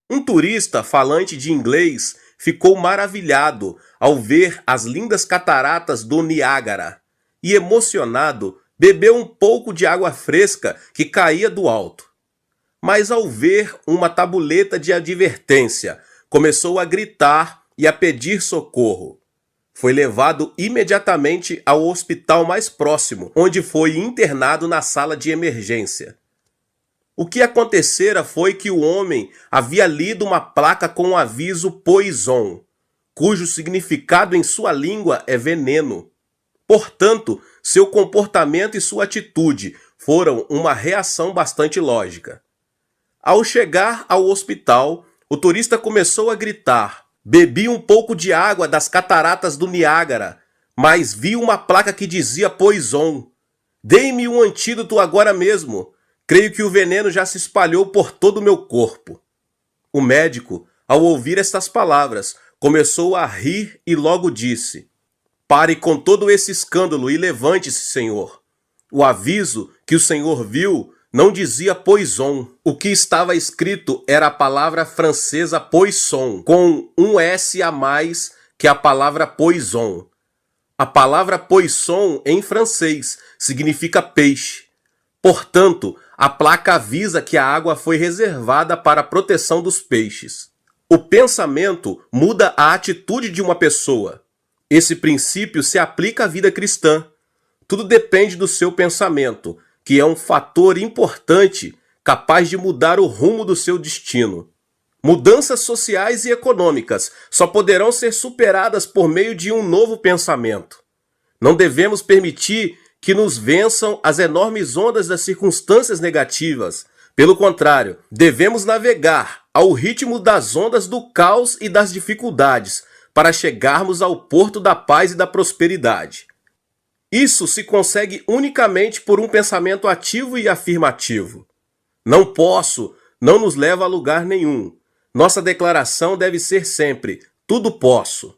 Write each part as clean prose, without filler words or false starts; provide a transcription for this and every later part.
Um turista falante de inglês ficou maravilhado ao ver as lindas cataratas do Niágara e, emocionado, bebeu um pouco de água fresca que caía do alto. Mas, ao ver uma tabuleta de advertência, começou a gritar e a pedir socorro. Foi levado imediatamente ao hospital mais próximo, onde foi internado na sala de emergência. O que acontecera foi que o homem havia lido uma placa com o aviso Poison, cujo significado em sua língua é veneno. Portanto, seu comportamento e sua atitude foram uma reação bastante lógica. Ao chegar ao hospital, o turista começou a gritar: "Bebi um pouco de água das cataratas do Niágara, mas vi uma placa que dizia Poison. Dê-me um antídoto agora mesmo. Creio que o veneno já se espalhou por todo o meu corpo." O médico, ao ouvir estas palavras, começou a rir e logo disse: "Pare com todo esse escândalo e levante-se, senhor. O aviso que o senhor viu não dizia Poison. O que estava escrito era a palavra francesa poisson, com um S a mais que a palavra poison. A palavra poisson em francês significa peixe. Portanto, a placa avisa que a água foi reservada para a proteção dos peixes. O pensamento muda a atitude de uma pessoa. Esse princípio se aplica à vida cristã. Tudo depende do seu pensamento, que é um fator importante capaz de mudar o rumo do seu destino. Mudanças sociais e econômicas só poderão ser superadas por meio de um novo pensamento. Não devemos permitir que nos vençam as enormes ondas das circunstâncias negativas. Pelo contrário, devemos navegar ao ritmo das ondas do caos e das dificuldades para chegarmos ao porto da paz e da prosperidade. Isso se consegue unicamente por um pensamento ativo e afirmativo. Não posso não nos leva a lugar nenhum. Nossa declaração deve ser sempre: tudo posso.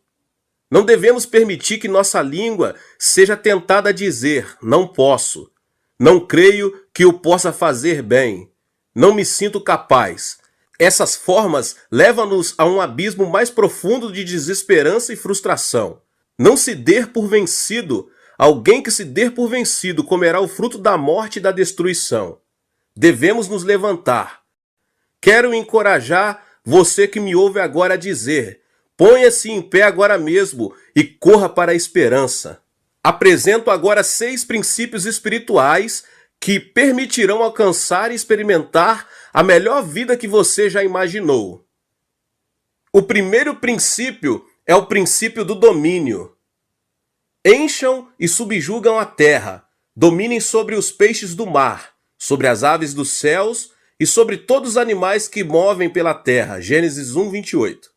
Não devemos permitir que nossa língua seja tentada a dizer: não posso, não creio que o possa fazer bem, não me sinto capaz. Essas formas levam-nos a um abismo mais profundo de desesperança e frustração. Não se der por vencido. Alguém que se der por vencido comerá o fruto da morte e da destruição. Devemos nos levantar. Quero encorajar você que me ouve agora a dizer: ponha-se em pé agora mesmo e corra para a esperança. Apresento agora 6 princípios espirituais que permitirão alcançar e experimentar a melhor vida que você já imaginou. O primeiro princípio é o princípio do domínio. Encham e subjugam a terra, dominem sobre os peixes do mar, sobre as aves dos céus e sobre todos os animais que movem pela terra. Gênesis 1, 28.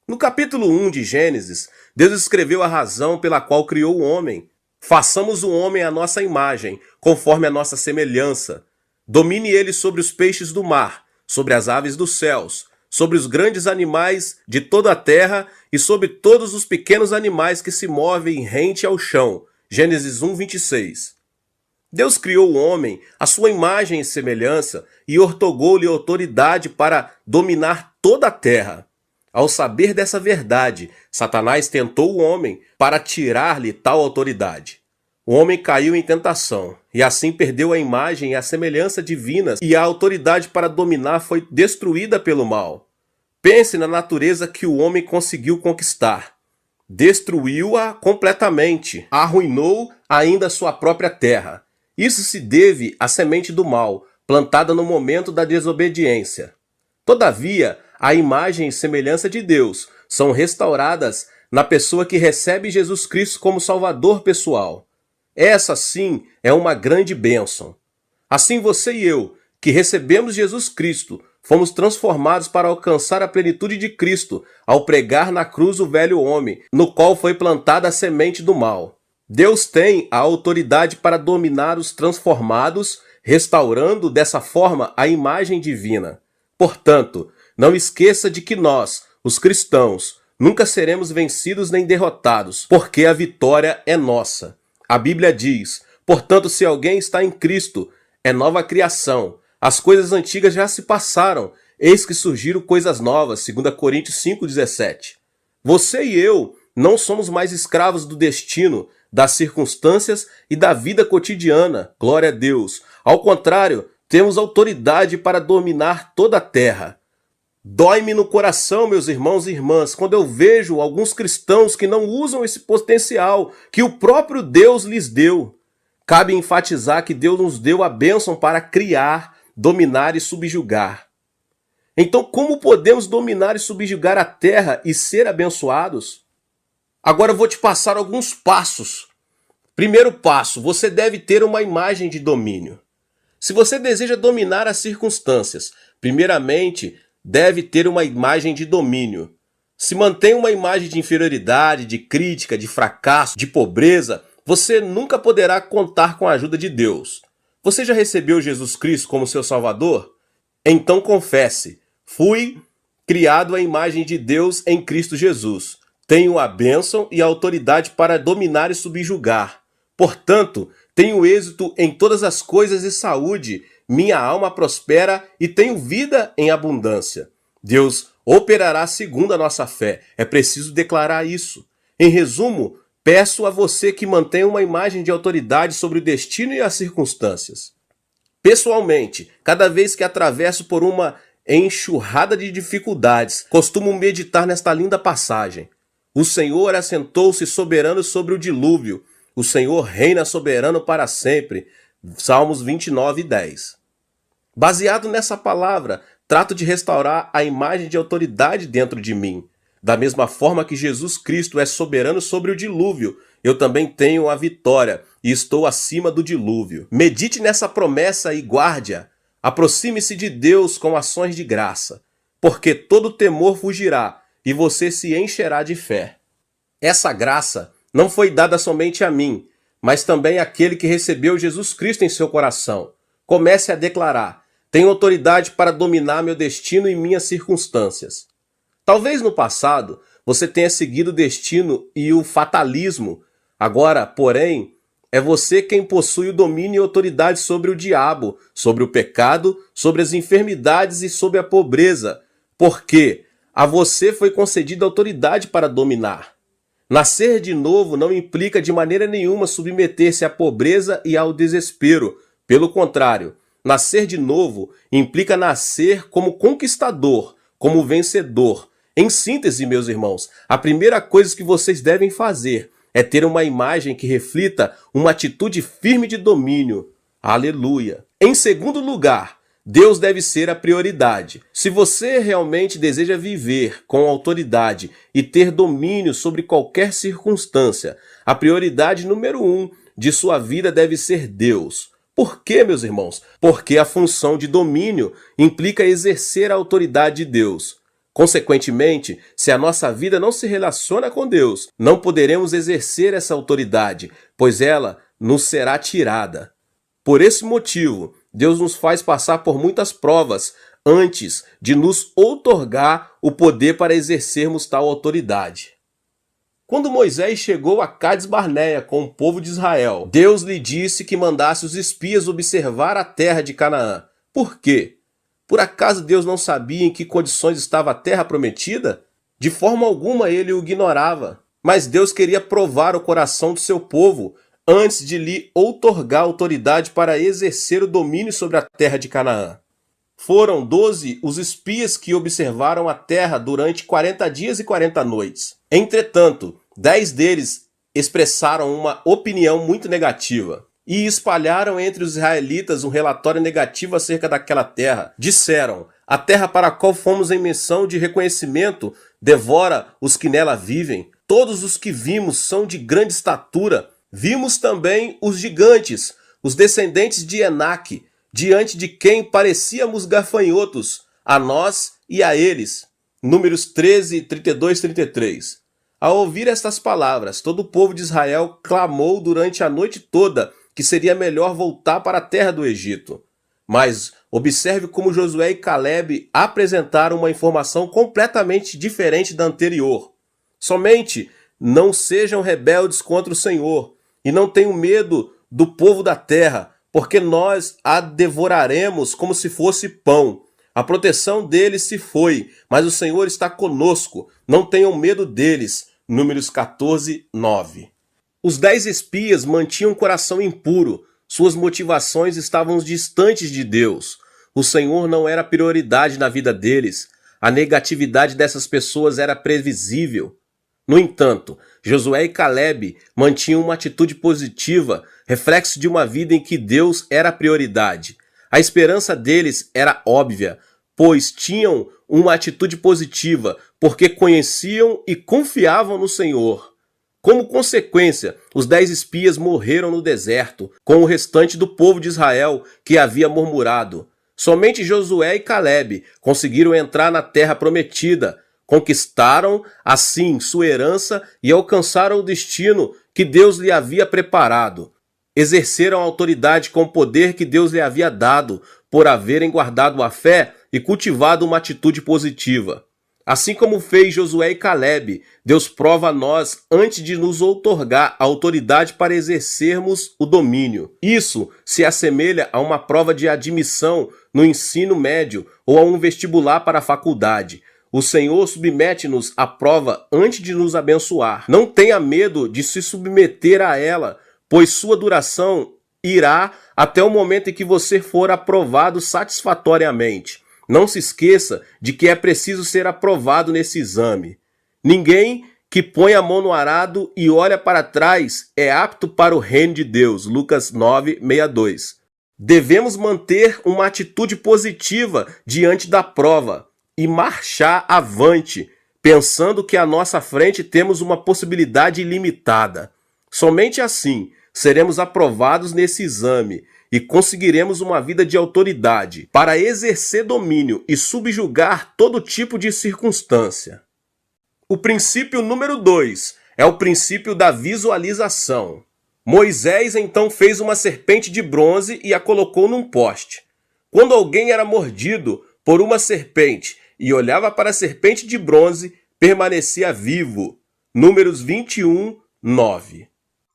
No capítulo 1 de Gênesis, Deus escreveu a razão pela qual criou o homem. Façamos o homem à nossa imagem, conforme a nossa semelhança. Domine ele sobre os peixes do mar, sobre as aves dos céus, sobre os grandes animais de toda a terra e sobre todos os pequenos animais que se movem rente ao chão. Gênesis 1, 26. Deus criou o homem à sua imagem e semelhança e ortogou-lhe autoridade para dominar toda a terra. Ao saber dessa verdade, Satanás tentou o homem para tirar-lhe tal autoridade. O homem caiu em tentação e assim perdeu a imagem e a semelhança divinas e a autoridade para dominar foi destruída pelo mal. Pense na natureza que o homem conseguiu conquistar. Destruiu-a completamente, arruinou ainda sua própria terra. Isso se deve à semente do mal, plantada no momento da desobediência. Todavia, a imagem e semelhança de Deus são restauradas na pessoa que recebe Jesus Cristo como Salvador pessoal. Essa, sim, é uma grande bênção. Assim você e eu, que recebemos Jesus Cristo, fomos transformados para alcançar a plenitude de Cristo ao pregar na cruz o velho homem, no qual foi plantada a semente do mal. Deus tem a autoridade para dominar os transformados, restaurando dessa forma a imagem divina. Portanto, não esqueça de que nós, os cristãos, nunca seremos vencidos nem derrotados, porque a vitória é nossa. A Bíblia diz: portanto, se alguém está em Cristo, é nova criação. As coisas antigas já se passaram, eis que surgiram coisas novas, 2 Coríntios 5,17. Você e eu não somos mais escravos do destino, das circunstâncias e da vida cotidiana, glória a Deus. Ao contrário, temos autoridade para dominar toda a terra. Dói-me no coração, meus irmãos e irmãs, quando eu vejo alguns cristãos que não usam esse potencial que o próprio Deus lhes deu. Cabe enfatizar que Deus nos deu a bênção para criar, dominar e subjugar. Então, como podemos dominar e subjugar a terra e ser abençoados? Agora eu vou te passar alguns passos. Primeiro passo, você deve ter uma imagem de domínio. Se você deseja dominar as circunstâncias, primeiramente, deve ter uma imagem de domínio. Se mantém uma imagem de inferioridade, de crítica, de fracasso, de pobreza, você nunca poderá contar com a ajuda de Deus. Você já recebeu Jesus Cristo como seu Salvador? Então confesse: fui criado à imagem de Deus em Cristo Jesus. Tenho a bênção e a autoridade para dominar e subjugar. Portanto, tenho êxito em todas as coisas e saúde. Minha alma prospera e tenho vida em abundância. Deus operará segundo a nossa fé. É preciso declarar isso. Em resumo, peço a você que mantenha uma imagem de autoridade sobre o destino e as circunstâncias. Pessoalmente, cada vez que atravesso por uma enxurrada de dificuldades, costumo meditar nesta linda passagem. O Senhor assentou-se soberano sobre o dilúvio. O Senhor reina soberano para sempre. Salmos 29:10. Baseado nessa palavra, trato de restaurar a imagem de autoridade dentro de mim. Da mesma forma que Jesus Cristo é soberano sobre o dilúvio, eu também tenho a vitória e estou acima do dilúvio. Medite nessa promessa e guarde-a. Aproxime-se de Deus com ações de graça, porque todo temor fugirá e você se encherá de fé. Essa graça não foi dada somente a mim, mas também àquele que recebeu Jesus Cristo em seu coração. Comece a declarar: tenho autoridade para dominar meu destino e minhas circunstâncias. Talvez no passado você tenha seguido o destino e o fatalismo. Agora, porém, é você quem possui o domínio e autoridade sobre o diabo, sobre o pecado, sobre as enfermidades e sobre a pobreza, porque a você foi concedida autoridade para dominar. Nascer de novo não implica de maneira nenhuma submeter-se à pobreza e ao desespero. Pelo contrário, nascer de novo implica nascer como conquistador, como vencedor. Em síntese, meus irmãos, a primeira coisa que vocês devem fazer é ter uma imagem que reflita uma atitude firme de domínio. Aleluia! Em segundo lugar, Deus deve ser a prioridade. Se você realmente deseja viver com autoridade e ter domínio sobre qualquer circunstância, a prioridade número 1 de sua vida deve ser Deus. Por quê, meus irmãos? Porque a função de domínio implica exercer a autoridade de Deus. Consequentemente, se a nossa vida não se relaciona com Deus, não poderemos exercer essa autoridade, pois ela nos será tirada. Por esse motivo, Deus nos faz passar por muitas provas antes de nos outorgar o poder para exercermos tal autoridade. Quando Moisés chegou a Cádiz Barneia com o povo de Israel, Deus lhe disse que mandasse os espias observar a terra de Canaã. Por quê? Por acaso Deus não sabia em que condições estava a terra prometida? De forma alguma ele o ignorava. Mas Deus queria provar o coração do seu povo antes de lhe outorgar autoridade para exercer o domínio sobre a terra de Canaã. Foram 12 os espias que observaram a terra durante 40 dias e 40 noites. Entretanto, 10 deles expressaram uma opinião muito negativa e espalharam entre os israelitas um relatório negativo acerca daquela terra. Disseram: a terra para a qual fomos em missão de reconhecimento devora os que nela vivem. Todos os que vimos são de grande estatura. Vimos também os gigantes, os descendentes de Enaque, diante de quem parecíamos gafanhotos, a nós e a eles. Números 13, 32, 33. Ao ouvir estas palavras, todo o povo de Israel clamou durante a noite toda que seria melhor voltar para a terra do Egito. Mas observe como Josué e Caleb apresentaram uma informação completamente diferente da anterior. Somente não sejam rebeldes contra o Senhor e não tenham medo do povo da terra, porque nós a devoraremos como se fosse pão. A proteção deles se foi, mas o Senhor está conosco. Não tenham medo deles. Números 14, 9. Os 10 espias mantinham o coração impuro. Suas motivações estavam distantes de Deus. O Senhor não era prioridade na vida deles. A negatividade dessas pessoas era previsível. No entanto, Josué e Caleb mantinham uma atitude positiva, reflexo de uma vida em que Deus era a prioridade. A esperança deles era óbvia, pois tinham uma atitude positiva, porque conheciam e confiavam no Senhor. Como consequência, os 10 espias morreram no deserto, com o restante do povo de Israel que havia murmurado. Somente Josué e Caleb conseguiram entrar na terra prometida, conquistaram, assim, sua herança e alcançaram o destino que Deus lhe havia preparado. Exerceram a autoridade com o poder que Deus lhe havia dado, por haverem guardado a fé e cultivado uma atitude positiva. Assim como fez Josué e Caleb, Deus prova a nós antes de nos outorgar a autoridade para exercermos o domínio. Isso se assemelha a uma prova de admissão no ensino médio ou a um vestibular para a faculdade. O Senhor submete-nos à prova antes de nos abençoar. Não tenha medo de se submeter a ela, pois sua duração irá até o momento em que você for aprovado satisfatoriamente. Não se esqueça de que é preciso ser aprovado nesse exame. Ninguém que põe a mão no arado e olha para trás é apto para o reino de Deus. Lucas 9:62. Devemos manter uma atitude positiva diante da prova e marchar avante, pensando que à nossa frente temos uma possibilidade ilimitada. Somente assim seremos aprovados nesse exame e conseguiremos uma vida de autoridade para exercer domínio e subjugar todo tipo de circunstância. O princípio número 2 é o princípio da visualização. Moisés então fez uma serpente de bronze e a colocou num poste. Quando alguém era mordido por uma serpente e olhava para a serpente de bronze, permanecia vivo. Números 21, 9.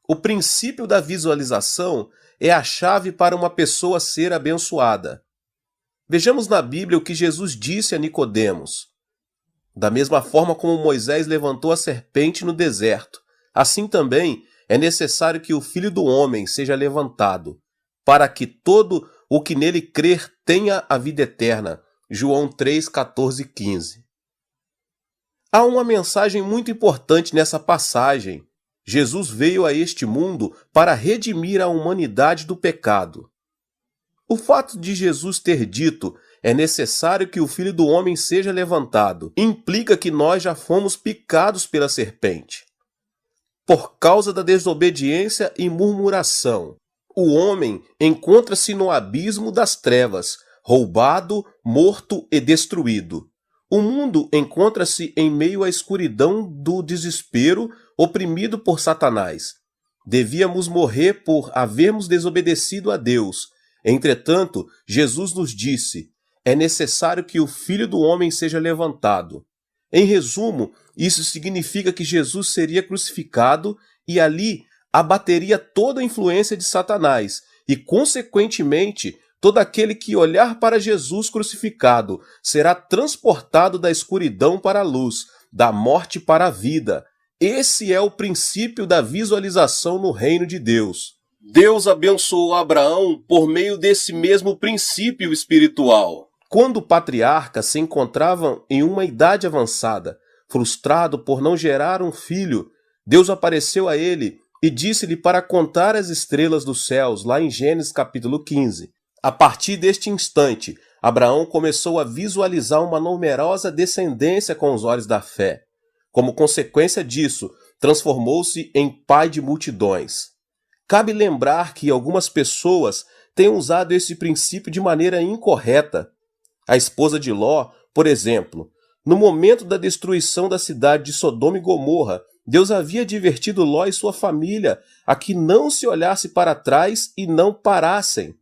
O princípio da visualização é a chave para uma pessoa ser abençoada. Vejamos na Bíblia o que Jesus disse a Nicodemos. Da mesma forma como Moisés levantou a serpente no deserto, assim também é necessário que o Filho do Homem seja levantado, para que todo o que nele crer tenha a vida eterna. João 3, 14 e 15. Há uma mensagem muito importante nessa passagem. Jesus veio a este mundo para redimir a humanidade do pecado. O fato de Jesus ter dito é necessário que o Filho do Homem seja levantado implica que nós já fomos picados pela serpente. Por causa da desobediência e murmuração, o homem encontra-se no abismo das trevas, roubado, morto e destruído. O mundo encontra-se em meio à escuridão do desespero, oprimido por Satanás. Devíamos morrer por havermos desobedecido a Deus. Entretanto, Jesus nos disse: é necessário que o Filho do Homem seja levantado. Em resumo, isso significa que Jesus seria crucificado e ali abateria toda a influência de Satanás e, consequentemente, todo aquele que olhar para Jesus crucificado será transportado da escuridão para a luz, da morte para a vida. Esse é o princípio da visualização no reino de Deus. Deus abençoou Abraão por meio desse mesmo princípio espiritual. Quando o patriarca se encontrava em uma idade avançada, frustrado por não gerar um filho, Deus apareceu a ele e disse-lhe para contar as estrelas dos céus, lá em Gênesis capítulo 15. A partir deste instante, Abraão começou a visualizar uma numerosa descendência com os olhos da fé. Como consequência disso, transformou-se em pai de multidões. Cabe lembrar que algumas pessoas têm usado esse princípio de maneira incorreta. A esposa de Ló, por exemplo, no momento da destruição da cidade de Sodoma e Gomorra, Deus havia advertido Ló e sua família a que não se olhasse para trás e não parassem.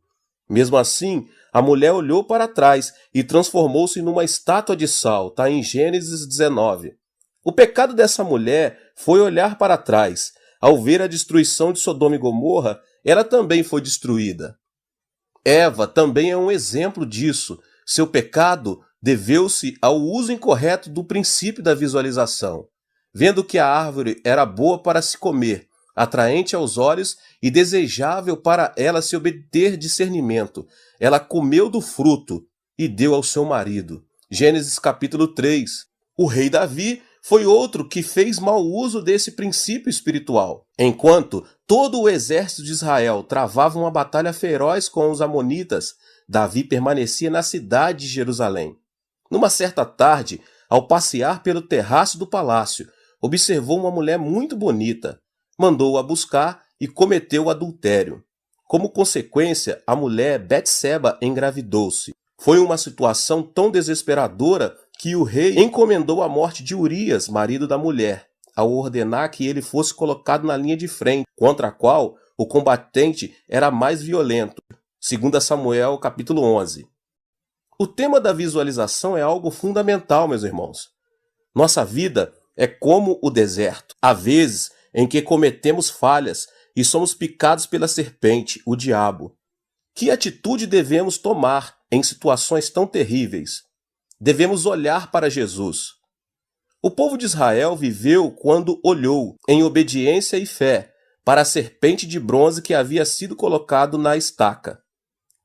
Mesmo assim, a mulher olhou para trás e transformou-se numa estátua de sal, está em Gênesis 19. O pecado dessa mulher foi olhar para trás. Ao ver a destruição de Sodoma e Gomorra, ela também foi destruída. Eva também é um exemplo disso. Seu pecado deveu-se ao uso incorreto do princípio da visualização. Vendo que a árvore era boa para se comer, atraente aos olhos e desejável para ela se obter discernimento, ela comeu do fruto e deu ao seu marido. Gênesis capítulo 3. O rei Davi foi outro que fez mau uso desse princípio espiritual. Enquanto todo o exército de Israel travava uma batalha feroz com os amonitas, Davi permanecia na cidade de Jerusalém. Numa certa tarde, ao passear pelo terraço do palácio, observou uma mulher muito bonita. Mandou-a buscar e cometeu o adultério. Como consequência, a mulher Betseba engravidou-se. Foi uma situação tão desesperadora que o rei encomendou a morte de Urias, marido da mulher, ao ordenar que ele fosse colocado na linha de frente, contra a qual o combatente era mais violento. 2 Samuel, capítulo 11. O tema da visualização é algo fundamental, meus irmãos. Nossa vida é como o deserto. Há vezes em que cometemos falhas e somos picados pela serpente, o diabo. Que atitude devemos tomar em situações tão terríveis? Devemos olhar para Jesus. O povo de Israel viveu quando olhou, em obediência e fé, para a serpente de bronze que havia sido colocado na estaca.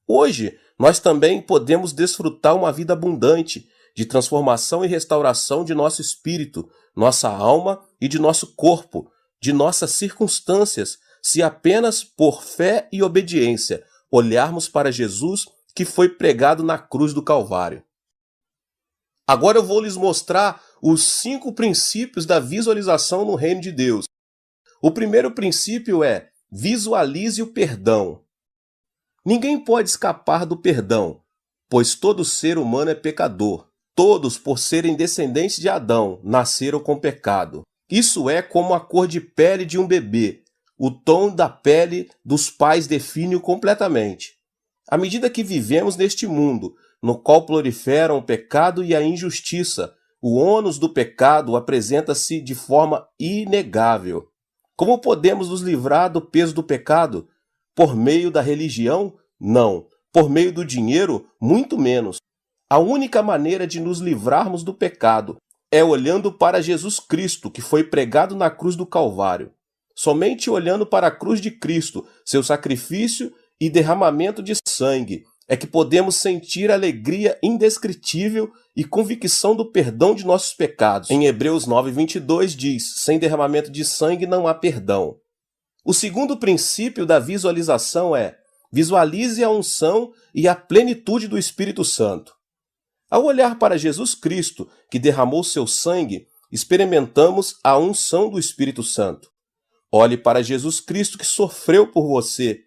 Hoje, nós também podemos desfrutar uma vida abundante de transformação e restauração de nosso espírito, nossa alma e de nosso corpo, de nossas circunstâncias, se apenas por fé e obediência olharmos para Jesus que foi pregado na cruz do Calvário. Agora eu vou lhes mostrar os 5 princípios da visualização no reino de Deus. O primeiro princípio é: visualize o perdão. Ninguém pode escapar do perdão, pois todo ser humano é pecador. Todos, por serem descendentes de Adão, nasceram com pecado. Isso é como a cor de pele de um bebê. O tom da pele dos pais define-o completamente. À medida que vivemos neste mundo, no qual proliferam o pecado e a injustiça, o ônus do pecado apresenta-se de forma inegável. Como podemos nos livrar do peso do pecado? Por meio da religião? Não. Por meio do dinheiro? Muito menos. A única maneira de nos livrarmos do pecado é olhando para Jesus Cristo, que foi pregado na cruz do Calvário. Somente olhando para a cruz de Cristo, seu sacrifício e derramamento de sangue, é que podemos sentir alegria indescritível e convicção do perdão de nossos pecados. Em Hebreus 9:22 diz: sem derramamento de sangue não há perdão. O segundo princípio da visualização é: visualize a unção e a plenitude do Espírito Santo. Ao olhar para Jesus Cristo, que derramou seu sangue, experimentamos a unção do Espírito Santo. Olhe para Jesus Cristo que sofreu por você.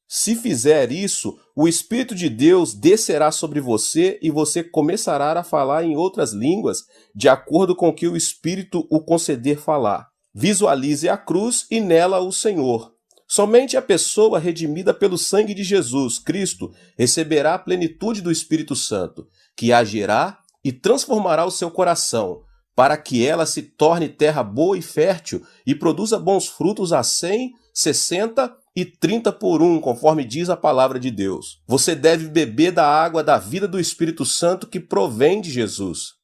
Se fizer isso, o Espírito de Deus descerá sobre você e você começará a falar em outras línguas, de acordo com o que o Espírito o conceder falar. Visualize a cruz e nela o Senhor. Somente a pessoa redimida pelo sangue de Jesus Cristo receberá a plenitude do Espírito Santo, que agirá e transformará o seu coração, para que ela se torne terra boa e fértil e produza bons frutos a 100, 60 e 30 por 1, conforme diz a palavra de Deus. Você deve beber da água da vida do Espírito Santo que provém de Jesus.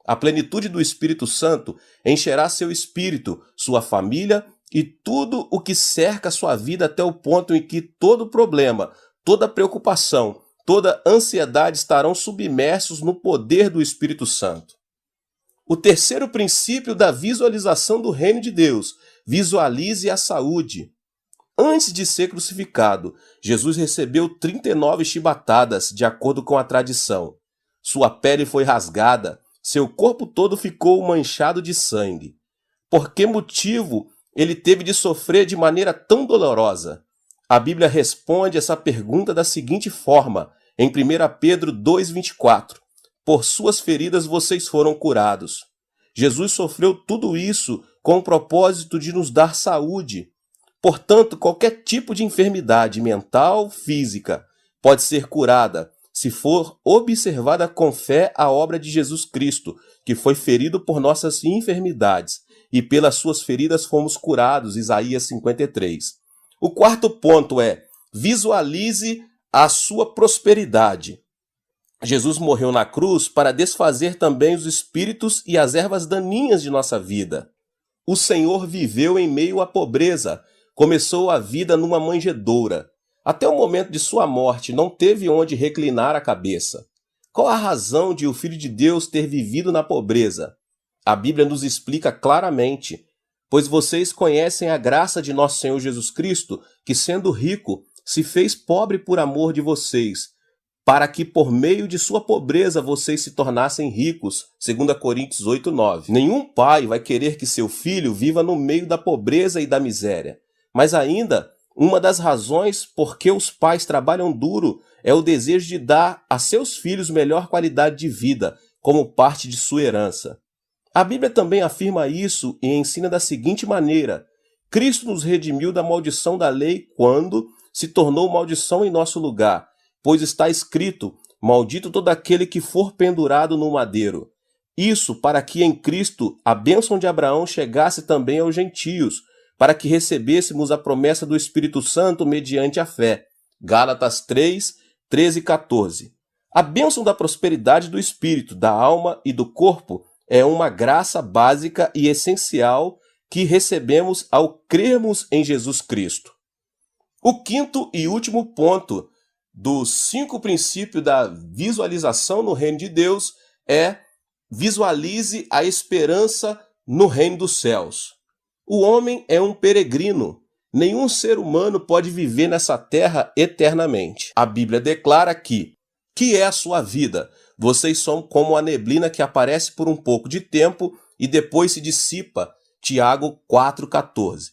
A plenitude do Espírito Santo encherá seu espírito, sua família e tudo o que cerca sua vida até o ponto em que todo problema, toda preocupação, toda ansiedade estarão submersos no poder do Espírito Santo. O terceiro princípio da visualização do reino de Deus: visualize a saúde. Antes de ser crucificado, Jesus recebeu 39 chibatadas, de acordo com a tradição. Sua pele foi rasgada, seu corpo todo ficou manchado de sangue. Por que motivo ele teve de sofrer de maneira tão dolorosa? A Bíblia responde essa pergunta da seguinte forma, em 1 Pedro 2,24. Por suas feridas vocês foram curados. Jesus sofreu tudo isso com o propósito de nos dar saúde. Portanto, qualquer tipo de enfermidade mental, física, pode ser curada se for observada com fé a obra de Jesus Cristo, que foi ferido por nossas enfermidades, e pelas suas feridas fomos curados, Isaías 53. O quarto ponto é: visualize a sua prosperidade. Jesus morreu na cruz para desfazer também os espíritos e as ervas daninhas de nossa vida. O Senhor viveu em meio à pobreza, começou a vida numa manjedoura. Até o momento de sua morte não teve onde reclinar a cabeça. Qual a razão de o Filho de Deus ter vivido na pobreza? A Bíblia nos explica claramente. Pois vocês conhecem a graça de nosso Senhor Jesus Cristo, que sendo rico, se fez pobre por amor de vocês, para que por meio de sua pobreza vocês se tornassem ricos. 2 Coríntios 8:9. Nenhum pai vai querer que seu filho viva no meio da pobreza e da miséria. Mas ainda, uma das razões por que os pais trabalham duro é o desejo de dar a seus filhos melhor qualidade de vida, como parte de sua herança. A Bíblia também afirma isso e ensina da seguinte maneira: Cristo nos redimiu da maldição da lei quando se tornou maldição em nosso lugar, pois está escrito: maldito todo aquele que for pendurado no madeiro. Isso para que em Cristo a bênção de Abraão chegasse também aos gentios, para que recebêssemos a promessa do Espírito Santo mediante a fé. Gálatas 3:13 e 14. A bênção da prosperidade do espírito, da alma e do corpo é uma graça básica e essencial que recebemos ao crermos em Jesus Cristo. O quinto e último ponto dos 5 princípios da visualização no reino de Deus é: visualize a esperança no reino dos céus. O homem é um peregrino. Nenhum ser humano pode viver nessa terra eternamente. A Bíblia declara que é a sua vida? Vocês são como a neblina que aparece por um pouco de tempo e depois se dissipa. Tiago 4,14.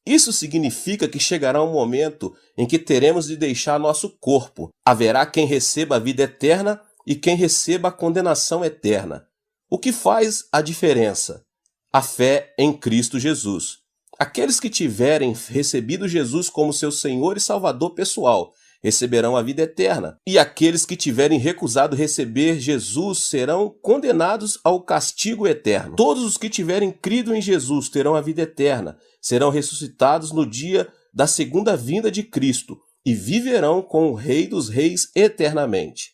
Isso significa que chegará um momento em que teremos de deixar nosso corpo. Haverá quem receba a vida eterna e quem receba a condenação eterna. O que faz a diferença? A fé em Cristo Jesus. Aqueles que tiverem recebido Jesus como seu Senhor e Salvador pessoal receberão a vida eterna, e aqueles que tiverem recusado receber Jesus serão condenados ao castigo eterno. Todos os que tiverem crido em Jesus terão a vida eterna, serão ressuscitados no dia da segunda vinda de Cristo e viverão com o Rei dos Reis eternamente.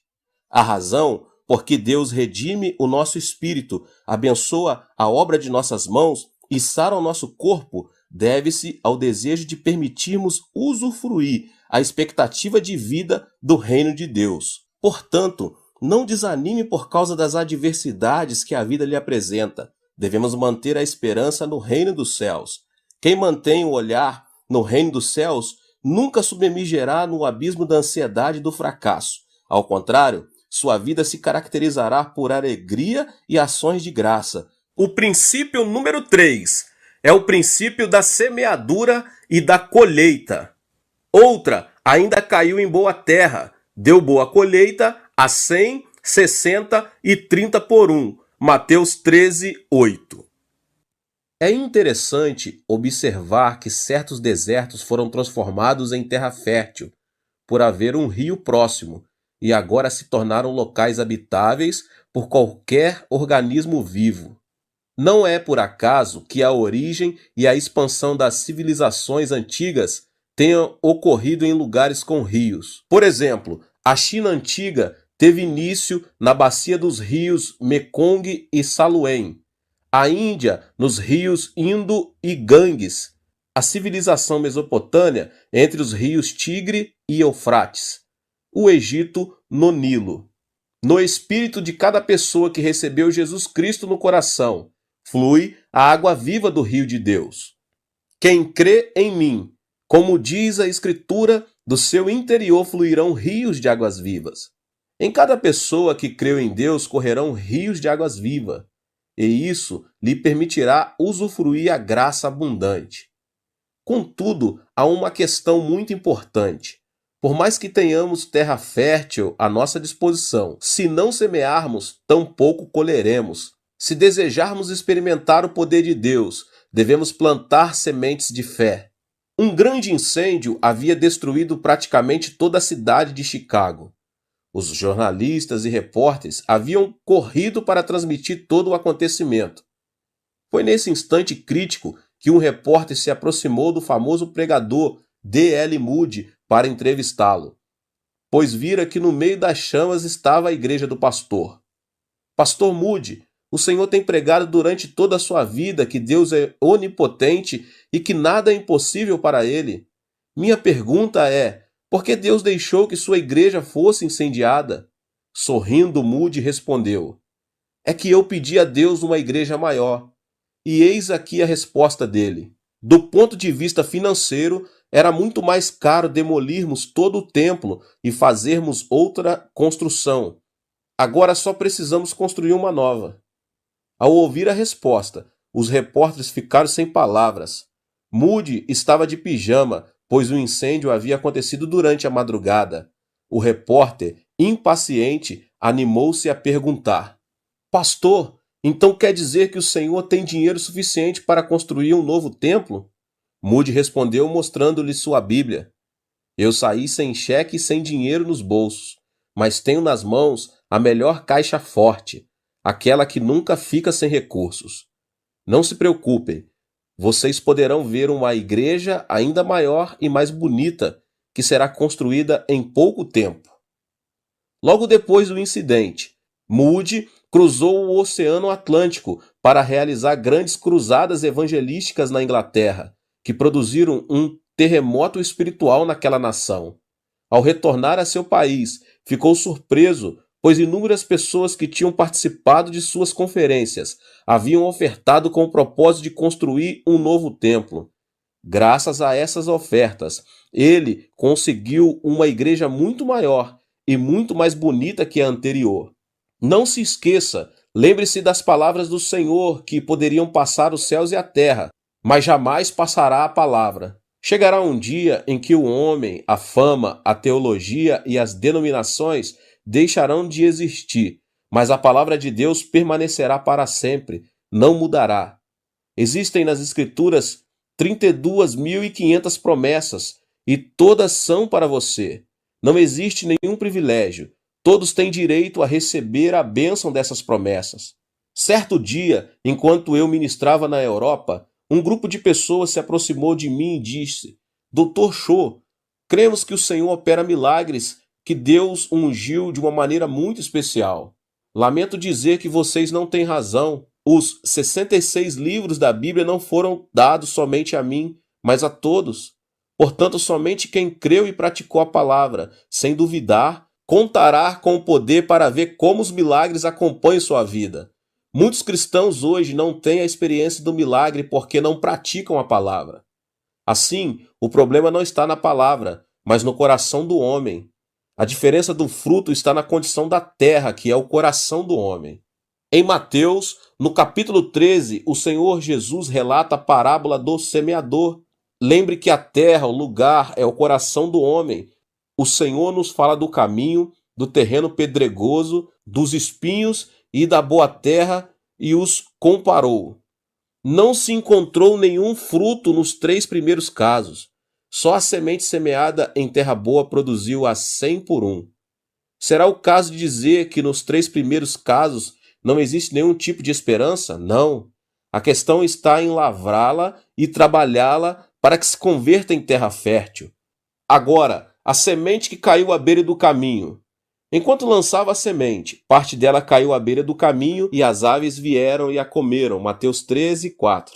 A razão por que Deus redime o nosso espírito, abençoa a obra de nossas mãos e sara o nosso corpo deve-se ao desejo de permitirmos usufruir a expectativa de vida do reino de Deus. Portanto, não desanime por causa das adversidades que a vida lhe apresenta. Devemos manter a esperança no reino dos céus. Quem mantém o olhar no reino dos céus nunca submergirá no abismo da ansiedade e do fracasso. Ao contrário, sua vida se caracterizará por alegria e ações de graça. O princípio número 3 é o princípio da semeadura e da colheita. Outra ainda caiu em boa terra, deu boa colheita a 100, 60 e 30 por 1. Mateus 13:8. É interessante observar que certos desertos foram transformados em terra fértil, por haver um rio próximo, e agora se tornaram locais habitáveis por qualquer organismo vivo. Não é por acaso que a origem e a expansão das civilizações antigas tenham ocorrido em lugares com rios. Por exemplo, a China antiga teve início na bacia dos rios Mekong e Salween, a Índia nos rios Indo e Ganges, a civilização mesopotâmia entre os rios Tigre e Eufrates, o Egito no Nilo. No espírito de cada pessoa que recebeu Jesus Cristo no coração, flui a água viva do rio de Deus. Quem crê em mim, como diz a Escritura, do seu interior fluirão rios de águas vivas. Em cada pessoa que creu em Deus correrão rios de águas vivas, e isso lhe permitirá usufruir a graça abundante. Contudo, há uma questão muito importante. Por mais que tenhamos terra fértil à nossa disposição, se não semearmos, tampouco colheremos. Se desejarmos experimentar o poder de Deus, devemos plantar sementes de fé. Um grande incêndio havia destruído praticamente toda a cidade de Chicago. Os jornalistas e repórteres haviam corrido para transmitir todo o acontecimento. Foi nesse instante crítico que um repórter se aproximou do famoso pregador D.L. Moody para entrevistá-lo. pois vira que no meio das chamas estava a igreja do pastor. Pastor Moody, o Senhor tem pregado durante toda a sua vida que Deus é onipotente e que nada é impossível para ele. Minha pergunta é, por que Deus deixou que sua igreja fosse incendiada? Sorrindo, Moody respondeu, é que eu pedi a Deus uma igreja maior. E eis aqui a resposta dele. Do ponto de vista financeiro, era muito mais caro demolirmos todo o templo e fazermos outra construção. Agora só precisamos construir uma nova. Ao ouvir a resposta, os repórteres ficaram sem palavras. Moody estava de pijama, pois o incêndio havia acontecido durante a madrugada. O repórter, impaciente, animou-se a perguntar: Pastor, então quer dizer que o Senhor tem dinheiro suficiente para construir um novo templo? Moody respondeu mostrando-lhe sua Bíblia. Eu saí sem cheque e sem dinheiro nos bolsos, mas tenho nas mãos a melhor caixa forte, aquela que nunca fica sem recursos. Não se preocupem, vocês poderão ver uma igreja ainda maior e mais bonita que será construída em pouco tempo. Logo depois do incidente, Moody cruzou o Oceano Atlântico para realizar grandes cruzadas evangelísticas na Inglaterra, que produziram um terremoto espiritual naquela nação. Ao retornar a seu país, ficou surpreso, pois inúmeras pessoas que tinham participado de suas conferências haviam ofertado com o propósito de construir um novo templo. Graças a essas ofertas, ele conseguiu uma igreja muito maior e muito mais bonita que a anterior. Não se esqueça, lembre-se das palavras do Senhor que poderiam passar os céus e a terra, mas jamais passará a palavra. Chegará um dia em que o homem, a fama, a teologia e as denominações deixarão de existir, mas a palavra de Deus permanecerá para sempre, não mudará. Existem nas Escrituras 32.500 promessas e todas são para você. Não existe nenhum privilégio. Todos têm direito a receber a bênção dessas promessas. Certo dia, enquanto eu ministrava na Europa, um grupo de pessoas se aproximou de mim e disse: Dr. Cho, cremos que o Senhor opera milagres, que Deus ungiu de uma maneira muito especial. Lamento dizer que vocês não têm razão. Os 66 livros da Bíblia não foram dados somente a mim, mas a todos. Portanto, somente quem creu e praticou a palavra, sem duvidar, contará com o poder para ver como os milagres acompanham sua vida. Muitos cristãos hoje não têm a experiência do milagre porque não praticam a palavra. Assim, o problema não está na palavra, mas no coração do homem. A diferença do fruto está na condição da terra, que é o coração do homem. Em Mateus, no capítulo 13, o Senhor Jesus relata a parábola do semeador. Lembre que a terra, o lugar, é o coração do homem. O Senhor nos fala do caminho, do terreno pedregoso, dos espinhos e da boa terra e os comparou. Não se encontrou nenhum fruto nos 3 primeiros casos. Só a semente semeada em terra boa produziu a 100 por 1. Será o caso de dizer que nos 3 primeiros casos não existe nenhum tipo de esperança? Não. A questão está em lavrá-la e trabalhá-la para que se converta em terra fértil. Agora, a semente que caiu à beira do caminho. Enquanto lançava a semente, parte dela caiu à beira do caminho e as aves vieram e a comeram. Mateus 13, 4.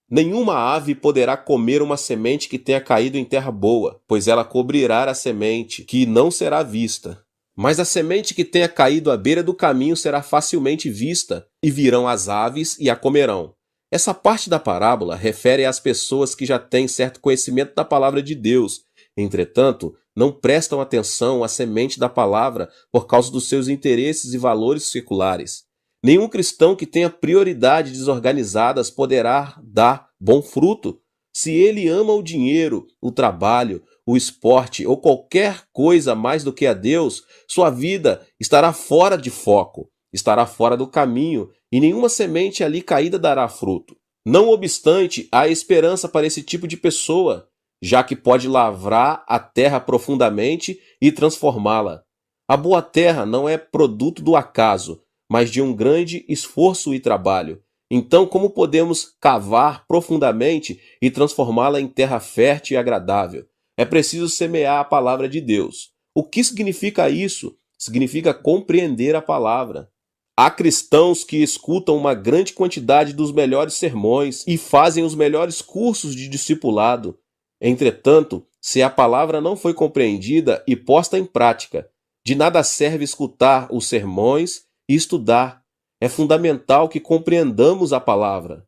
Nenhuma ave poderá comer uma semente que tenha caído em terra boa, pois ela cobrirá a semente, que não será vista. Mas a semente que tenha caído à beira do caminho será facilmente vista, e virão as aves e a comerão. Essa parte da parábola refere às pessoas que já têm certo conhecimento da palavra de Deus. Entretanto, não prestam atenção à semente da palavra por causa dos seus interesses e valores seculares. Nenhum cristão que tenha prioridades desorganizadas poderá dar bom fruto. Se ele ama o dinheiro, o trabalho, o esporte ou qualquer coisa mais do que a Deus, sua vida estará fora de foco, estará fora do caminho e nenhuma semente ali caída dará fruto. Não obstante, há esperança para esse tipo de pessoa, já que pode lavrar a terra profundamente e transformá-la. A boa terra não é produto do acaso, mas de um grande esforço e trabalho. Então, como podemos cavar profundamente e transformá-la em terra fértil e agradável? É preciso semear a palavra de Deus. O que significa isso? Significa compreender a palavra. Há cristãos que escutam uma grande quantidade dos melhores sermões e fazem os melhores cursos de discipulado. Entretanto, se a palavra não foi compreendida e posta em prática, de nada serve escutar os sermões e estudar. É fundamental que compreendamos a palavra.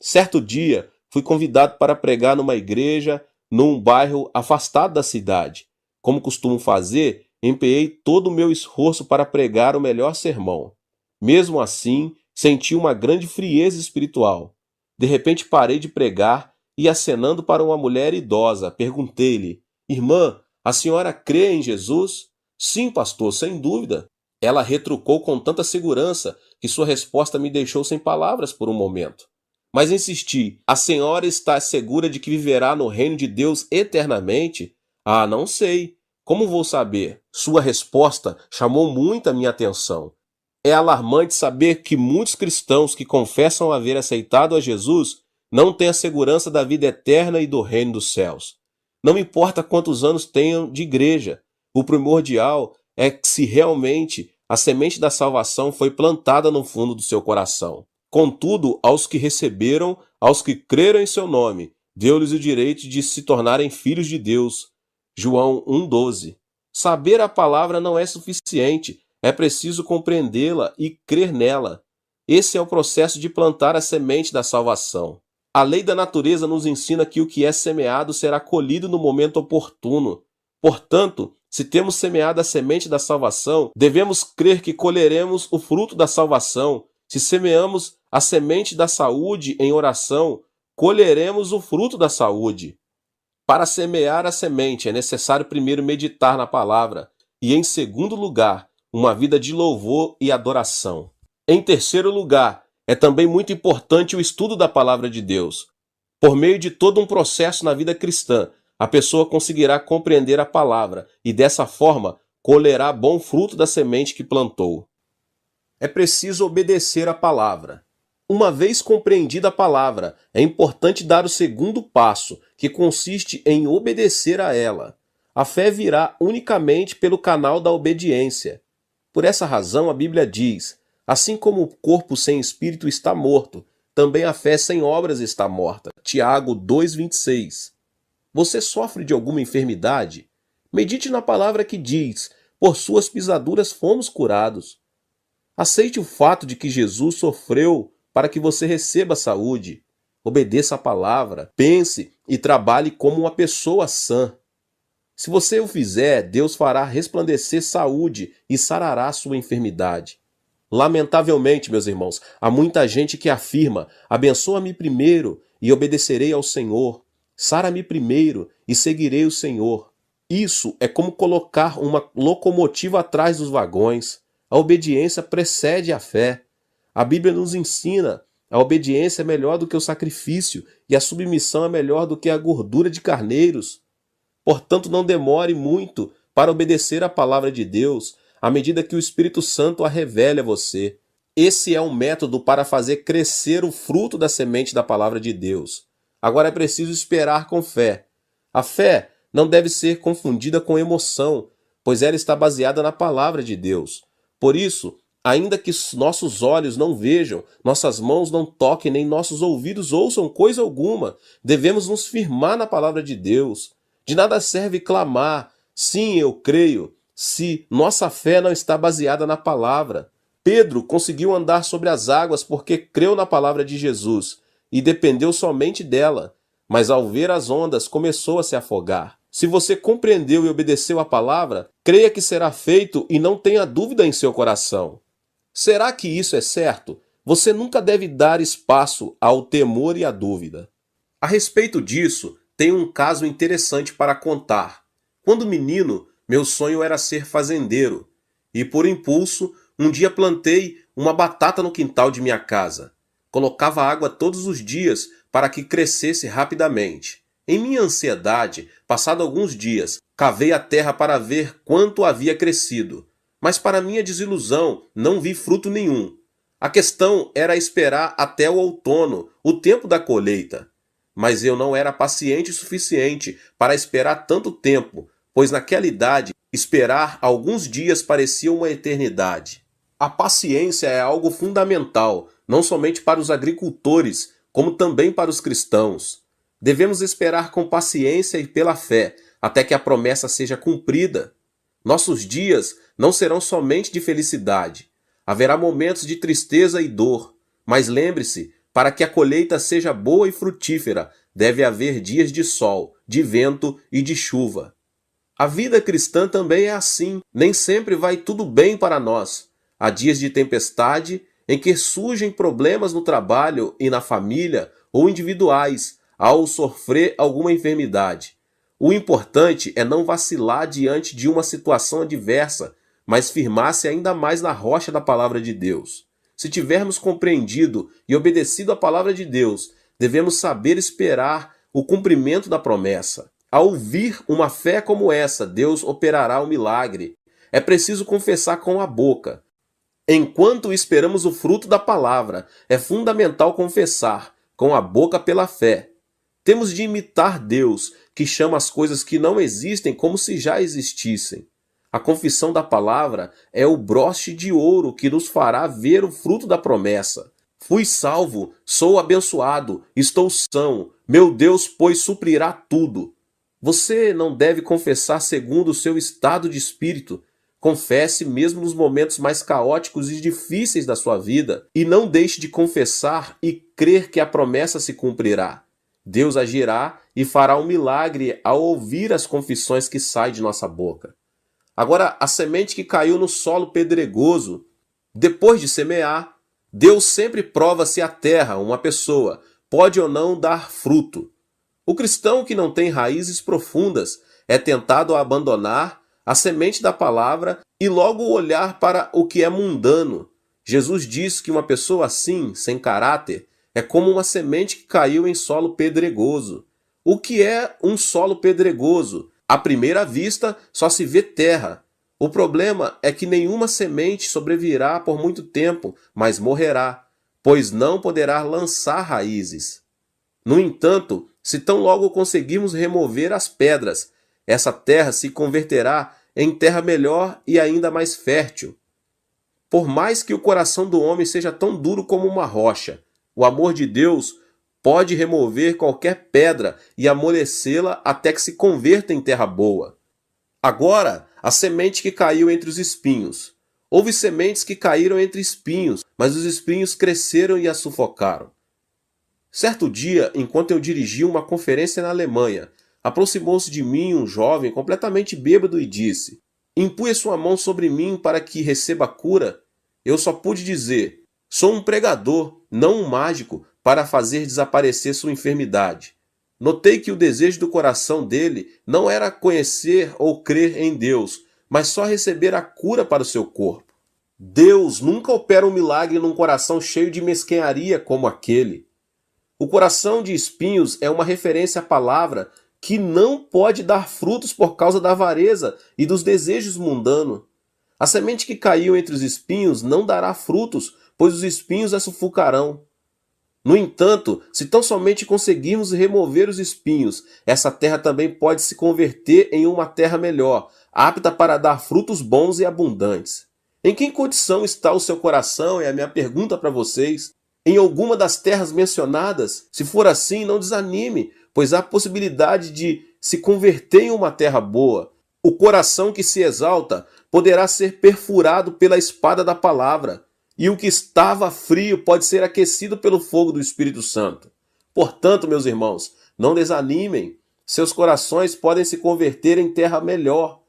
Certo dia, fui convidado para pregar numa igreja, num bairro afastado da cidade. Como costumo fazer, empenhei todo o meu esforço para pregar o melhor sermão. Mesmo assim, senti uma grande frieza espiritual. De repente parei de pregar e, acenando para uma mulher idosa, perguntei-lhe: Irmã, a senhora crê em Jesus? Sim, pastor, sem dúvida. Ela retrucou com tanta segurança que sua resposta me deixou sem palavras por um momento. Mas insisti: a senhora está segura de que viverá no reino de Deus eternamente? Ah, não sei. Como vou saber? Sua resposta chamou muito a minha atenção. É alarmante saber que muitos cristãos que confessam haver aceitado a Jesus não têm a segurança da vida eterna e do reino dos céus. Não importa quantos anos tenham de igreja, o primordial é que se realmente a semente da salvação foi plantada no fundo do seu coração. Contudo, aos que receberam, aos que creram em seu nome, deu-lhes o direito de se tornarem filhos de Deus. João 1,12. Saber a palavra não é suficiente. É preciso compreendê-la e crer nela. Esse é o processo de plantar a semente da salvação. A lei da natureza nos ensina que o que é semeado será colhido no momento oportuno. Portanto, se temos semeado a semente da salvação, devemos crer que colheremos o fruto da salvação. Se semeamos a semente da saúde em oração, colheremos o fruto da saúde. Para semear a semente é necessário primeiro meditar na palavra e, em segundo lugar, uma vida de louvor e adoração. Em terceiro lugar, é também muito importante o estudo da palavra de Deus. Por meio de todo um processo na vida cristã, a pessoa conseguirá compreender a palavra e, dessa forma, colherá bom fruto da semente que plantou. É preciso obedecer à palavra. Uma vez compreendida a palavra, é importante dar o segundo passo, que consiste em obedecer a ela. A fé virá unicamente pelo canal da obediência. Por essa razão, a Bíblia diz: assim como o corpo sem espírito está morto, também a fé sem obras está morta. Tiago 2,26. Você sofre de alguma enfermidade? Medite na palavra que diz: por suas pisaduras fomos curados. Aceite o fato de que Jesus sofreu para que você receba saúde. Obedeça a palavra, pense e trabalhe como uma pessoa sã. Se você o fizer, Deus fará resplandecer saúde e sarará sua enfermidade. Lamentavelmente, meus irmãos, há muita gente que afirma: abençoa-me primeiro e obedecerei ao Senhor. Sara-me primeiro e seguirei o Senhor. Isso é como colocar uma locomotiva atrás dos vagões. A obediência precede a fé. A Bíblia nos ensina: a obediência é melhor do que o sacrifício e a submissão é melhor do que a gordura de carneiros. Portanto, não demore muito para obedecer à palavra de Deus, à medida que o Espírito Santo a revele a você. Esse é um método para fazer crescer o fruto da semente da palavra de Deus. Agora é preciso esperar com fé. A fé não deve ser confundida com emoção, pois ela está baseada na palavra de Deus. Por isso, ainda que nossos olhos não vejam, nossas mãos não toquem, nem nossos ouvidos ouçam coisa alguma, devemos nos firmar na palavra de Deus. De nada serve clamar: sim, eu creio, se nossa fé não está baseada na palavra. Pedro conseguiu andar sobre as águas porque creu na palavra de Jesus e dependeu somente dela, mas ao ver as ondas começou a se afogar. Se você compreendeu e obedeceu a palavra, creia que será feito e não tenha dúvida em seu coração. Será que isso é certo? Você nunca deve dar espaço ao temor e à dúvida. A respeito disso, tenho um caso interessante para contar. Quando menino, meu sonho era ser fazendeiro, e por impulso, um dia plantei uma batata no quintal de minha casa. Colocava água todos os dias para que crescesse rapidamente. Em minha ansiedade, passado alguns dias, cavei a terra para ver quanto havia crescido. Mas para minha desilusão, não vi fruto nenhum. A questão era esperar até o outono, o tempo da colheita. Mas eu não era paciente o suficiente para esperar tanto tempo, pois naquela idade Esperar alguns dias parecia uma eternidade. A paciência é algo fundamental, não somente para os agricultores, como também para os cristãos. Devemos esperar com paciência e pela fé, até que a promessa seja cumprida. Nossos dias não serão somente de felicidade. Haverá momentos de tristeza e dor, mas lembre-se, para que a colheita seja boa e frutífera, deve haver dias de sol, de vento e de chuva. A vida cristã também é assim, nem sempre vai tudo bem para nós. Há dias de tempestade em que surgem problemas no trabalho e na família ou individuais ao sofrer alguma enfermidade. O importante é não vacilar diante de uma situação adversa, mas firmar-se ainda mais na rocha da palavra de Deus. Se tivermos compreendido e obedecido a palavra de Deus, devemos saber esperar o cumprimento da promessa. Ao ouvir uma fé como essa, Deus operará o milagre. É preciso confessar com a boca. Enquanto esperamos o fruto da palavra, é fundamental confessar com a boca pela fé. Temos de imitar Deus, que chama as coisas que não existem como se já existissem. A confissão da palavra é o broche de ouro que nos fará ver o fruto da promessa. Fui salvo, sou abençoado, estou são, meu Deus, pois suprirá tudo. Você não deve confessar segundo o seu estado de espírito. Confesse mesmo nos momentos mais caóticos e difíceis da sua vida e não deixe de confessar e crer que a promessa se cumprirá. Deus agirá e fará um milagre ao ouvir as confissões que saem de nossa boca. Agora, a semente que caiu no solo pedregoso, depois de semear, Deus sempre prova se a terra, uma pessoa, pode ou não dar fruto. O cristão que não tem raízes profundas é tentado a abandonar a semente da palavra e logo olhar para o que é mundano. Jesus diz que uma pessoa assim, sem caráter, é como uma semente que caiu em solo pedregoso. O que é um solo pedregoso? À primeira vista, só se vê terra. O problema é que nenhuma semente sobreviverá por muito tempo, mas morrerá, pois não poderá lançar raízes. No entanto, se tão logo conseguirmos remover as pedras, essa terra se converterá em terra melhor e ainda mais fértil. Por mais que o coração do homem seja tão duro como uma rocha, o amor de Deus pode remover qualquer pedra e amolecê-la até que se converta em terra boa. Agora, a semente que caiu entre os espinhos. Houve sementes que caíram entre espinhos, mas os espinhos cresceram e a sufocaram. Certo dia, enquanto eu dirigia uma conferência na Alemanha, aproximou-se de mim um jovem completamente bêbado e disse: "Impunha sua mão sobre mim para que receba cura." Eu só pude dizer: "Sou um pregador, não um mágico, para fazer desaparecer sua enfermidade." Notei que o desejo do coração dele não era conhecer ou crer em Deus, mas só receber a cura para o seu corpo. Deus nunca opera um milagre num coração cheio de mesquinharia como aquele. O coração de espinhos é uma referência à palavra que não pode dar frutos por causa da avareza e dos desejos mundanos. A semente que caiu entre os espinhos não dará frutos, pois os espinhos a sufocarão. No entanto, se tão somente conseguirmos remover os espinhos, essa terra também pode se converter em uma terra melhor, apta para dar frutos bons e abundantes. Em que condição está o seu coração? É a minha pergunta para vocês. Em alguma das terras mencionadas? Se for assim, não desanime, pois há possibilidade de se converter em uma terra boa. O coração que se exalta poderá ser perfurado pela espada da palavra, e o que estava frio pode ser aquecido pelo fogo do Espírito Santo. Portanto, meus irmãos, não desanimem. Seus corações podem se converter em terra melhor.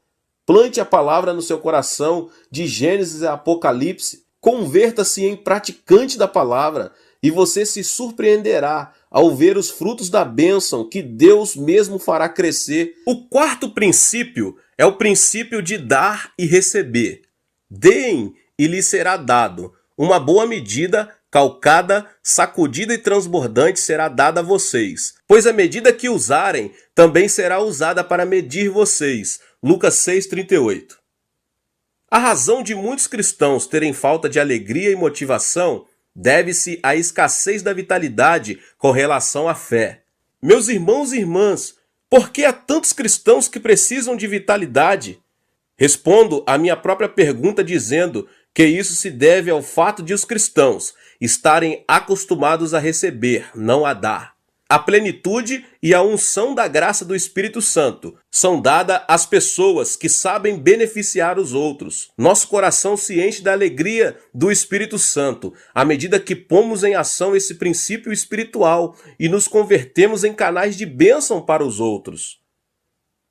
Plante a palavra no seu coração, de Gênesis a Apocalipse. Converta-se em praticante da palavra e você se surpreenderá ao ver os frutos da bênção que Deus mesmo fará crescer. O quarto princípio é o princípio de dar e receber. Deem e lhes será dado. Uma boa medida, calcada, sacudida e transbordante será dada a vocês. Pois a medida que usarem também será usada para medir vocês. Lucas 6,38. A razão de muitos cristãos terem falta de alegria e motivação deve-se à escassez da vitalidade com relação à fé. Meus irmãos e irmãs, por que há tantos cristãos que precisam de vitalidade? Respondo à minha própria pergunta dizendo que isso se deve ao fato de os cristãos estarem acostumados a receber, não a dar. A plenitude e a unção da graça do Espírito Santo são dadas às pessoas que sabem beneficiar os outros. Nosso coração se enche da alegria do Espírito Santo à medida que pomos em ação esse princípio espiritual e nos convertemos em canais de bênção para os outros.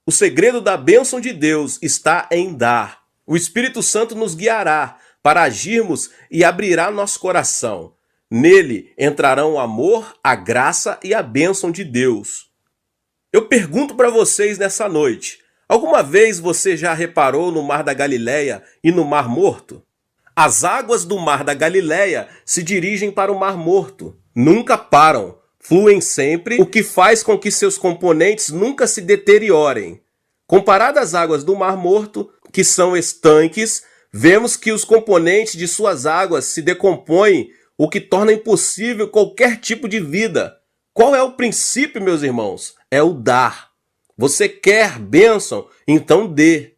O segredo da bênção de Deus está em dar. O Espírito Santo nos guiará para agirmos e abrirá nosso coração. Nele entrarão o amor, a graça e a bênção de Deus. Eu pergunto para vocês nessa noite, alguma vez você já reparou no Mar da Galileia e no Mar Morto? As águas do Mar da Galileia se dirigem para o Mar Morto. Nunca param, fluem sempre, o que faz com que seus componentes nunca se deteriorem. Comparado às águas do Mar Morto, que são estanques, vemos que os componentes de suas águas se decompõem, o que torna impossível qualquer tipo de vida. Qual é o princípio, meus irmãos? É o dar. Você quer bênção? Então dê.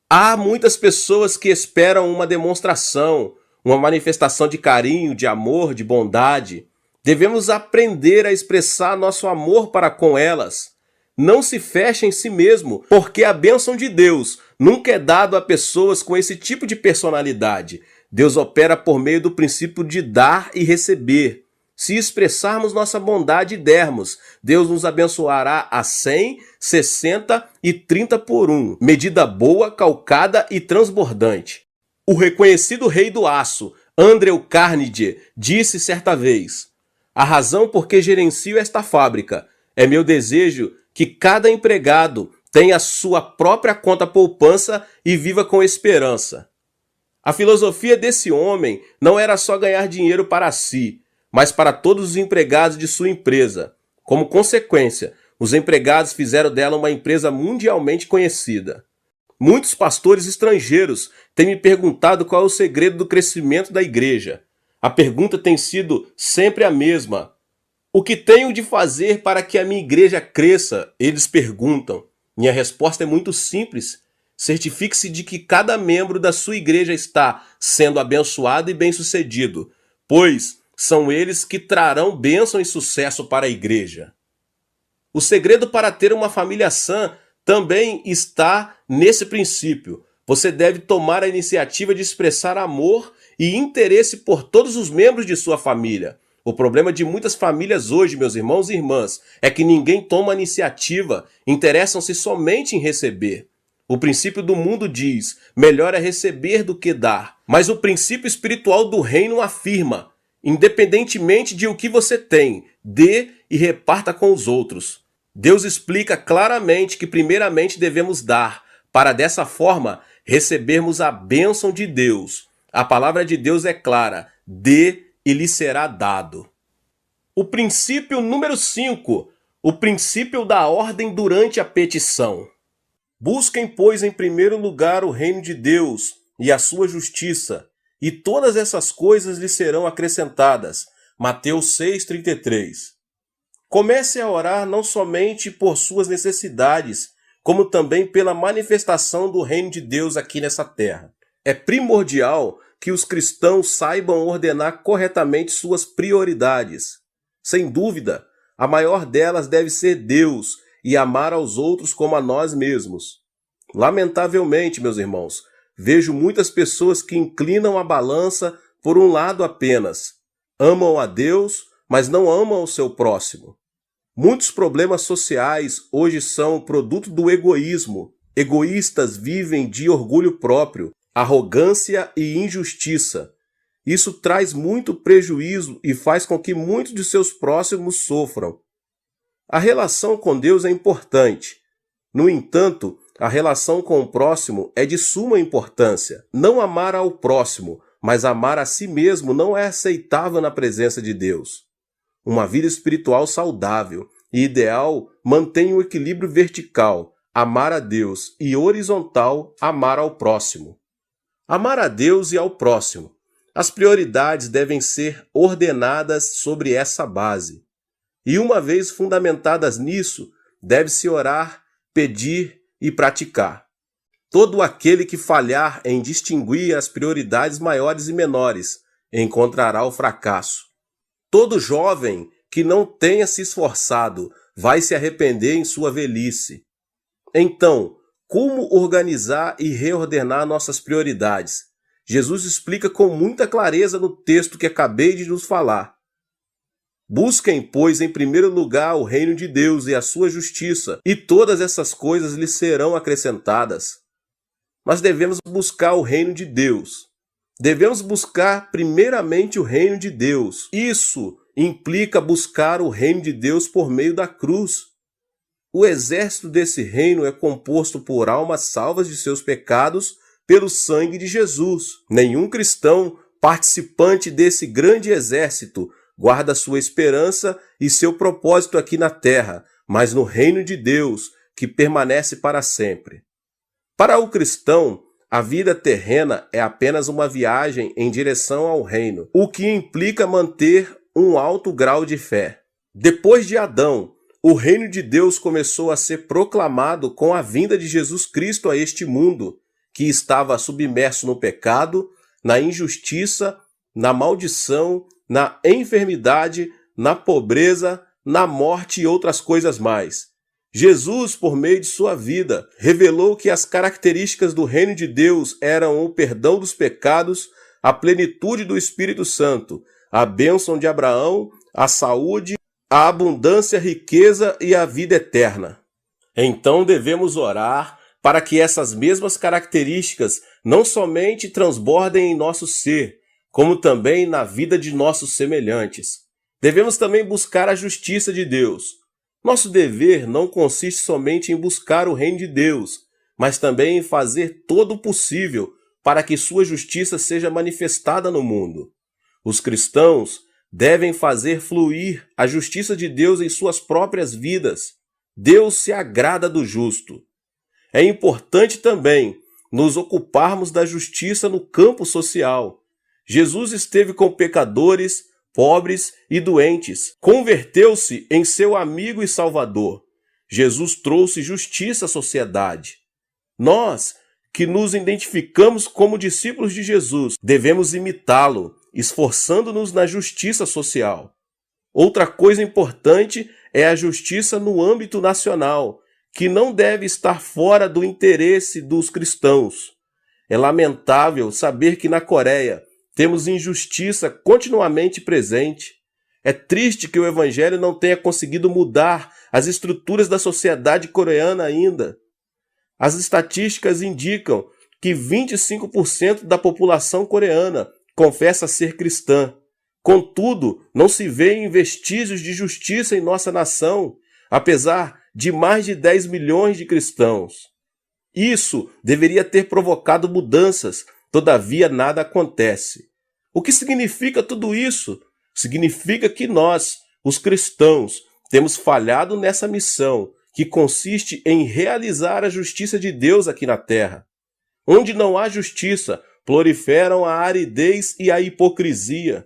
Há muitas pessoas que esperam uma demonstração, uma manifestação de carinho, de amor, de bondade. Devemos aprender a expressar nosso amor para com elas. Não se feche em si mesmo, porque a bênção de Deus nunca é dada a pessoas com esse tipo de personalidade. Deus opera por meio do princípio de dar e receber. Se expressarmos nossa bondade e dermos, Deus nos abençoará a 100, 60 e 30 por 1. Medida boa, calcada e transbordante. O reconhecido rei do aço, Andrew Carnegie, disse certa vez: "A razão por que gerencio esta fábrica é meu desejo que cada empregado tenha sua própria conta poupança e viva com esperança." A filosofia desse homem não era só ganhar dinheiro para si, mas para todos os empregados de sua empresa. Como consequência, os empregados fizeram dela uma empresa mundialmente conhecida. Muitos pastores estrangeiros têm me perguntado qual é o segredo do crescimento da igreja. A pergunta tem sido sempre a mesma. O que tenho de fazer para que a minha igreja cresça? Eles perguntam. Minha resposta é muito simples. Certifique-se de que cada membro da sua igreja está sendo abençoado e bem-sucedido, pois são eles que trarão bênção e sucesso para a igreja. O segredo para ter uma família sã também está nesse princípio. Você deve tomar a iniciativa de expressar amor e interesse por todos os membros de sua família. O problema de muitas famílias hoje, meus irmãos e irmãs, é que ninguém toma a iniciativa, interessam-se somente em receber. O princípio do mundo diz, melhor é receber do que dar. Mas o princípio espiritual do reino afirma, independentemente de o que você tem, dê e reparta com os outros. Deus explica claramente que primeiramente devemos dar, para dessa forma recebermos a bênção de Deus. A palavra de Deus é clara, dê e lhe será dado. O princípio número 5, o princípio da ordem durante a petição. Busquem, pois, em primeiro lugar o reino de Deus e a sua justiça, e todas essas coisas lhe serão acrescentadas. Mateus 6,33. Comece a orar não somente por suas necessidades, como também pela manifestação do reino de Deus aqui nessa terra. É primordial que os cristãos saibam ordenar corretamente suas prioridades. Sem dúvida, a maior delas deve ser Deus e amar aos outros como a nós mesmos. Lamentavelmente, meus irmãos, vejo muitas pessoas que inclinam a balança por um lado apenas. Amam a Deus, mas não amam o seu próximo. Muitos problemas sociais hoje são produto do egoísmo. Egoístas vivem de orgulho próprio, arrogância e injustiça. Isso traz muito prejuízo e faz com que muitos de seus próximos sofram. A relação com Deus é importante. No entanto, a relação com o próximo é de suma importância. Não amar ao próximo, mas amar a si mesmo não é aceitável na presença de Deus. Uma vida espiritual saudável e ideal mantém o equilíbrio vertical, amar a Deus, e horizontal, amar ao próximo. Amar a Deus e ao próximo. As prioridades devem ser ordenadas sobre essa base. E uma vez fundamentadas nisso, deve-se orar, pedir e praticar. Todo aquele que falhar em distinguir as prioridades maiores e menores encontrará o fracasso. Todo jovem que não tenha se esforçado vai se arrepender em sua velhice. Então, como organizar e reordenar nossas prioridades? Jesus explica com muita clareza no texto que acabei de nos falar. Busquem, pois, em primeiro lugar o reino de Deus e a sua justiça, e todas essas coisas lhes serão acrescentadas. Mas devemos buscar o reino de Deus. Devemos buscar primeiramente o reino de Deus. Isso implica buscar o reino de Deus por meio da cruz. O exército desse reino é composto por almas salvas de seus pecados pelo sangue de Jesus. Nenhum cristão participante desse grande exército guarda sua esperança e seu propósito aqui na terra, mas no reino de Deus, que permanece para sempre. Para o cristão, a vida terrena é apenas uma viagem em direção ao reino, o que implica manter um alto grau de fé. Depois de Adão, o reino de Deus começou a ser proclamado com a vinda de Jesus Cristo a este mundo, que estava submerso no pecado, na injustiça, na maldição, na enfermidade, na pobreza, na morte e outras coisas mais. Jesus, por meio de sua vida, revelou que as características do reino de Deus eram o perdão dos pecados, a plenitude do Espírito Santo, a bênção de Abraão, a saúde, a abundância, a riqueza e a vida eterna. Então devemos orar para que essas mesmas características não somente transbordem em nosso ser, como também na vida de nossos semelhantes. Devemos também buscar a justiça de Deus. Nosso dever não consiste somente em buscar o reino de Deus, mas também em fazer todo o possível para que sua justiça seja manifestada no mundo. Os cristãos devem fazer fluir a justiça de Deus em suas próprias vidas. Deus se agrada do justo. É importante também nos ocuparmos da justiça no campo social. Jesus esteve com pecadores, pobres e doentes. Converteu-se em seu amigo e salvador. Jesus trouxe justiça à sociedade. Nós, que nos identificamos como discípulos de Jesus, devemos imitá-lo, esforçando-nos na justiça social. Outra coisa importante é a justiça no âmbito nacional, que não deve estar fora do interesse dos cristãos. É lamentável saber que na Coreia temos injustiça continuamente presente. É triste que o Evangelho não tenha conseguido mudar as estruturas da sociedade coreana ainda. As estatísticas indicam que 25% da população coreana confessa ser cristã. Contudo, não se vêem vestígios de justiça em nossa nação, apesar de mais de 10 milhões de cristãos. Isso deveria ter provocado mudanças, todavia nada acontece. O que significa tudo isso? Significa que nós, os cristãos, temos falhado nessa missão, que consiste em realizar a justiça de Deus aqui na terra. Onde não há justiça, proliferam a aridez e a hipocrisia.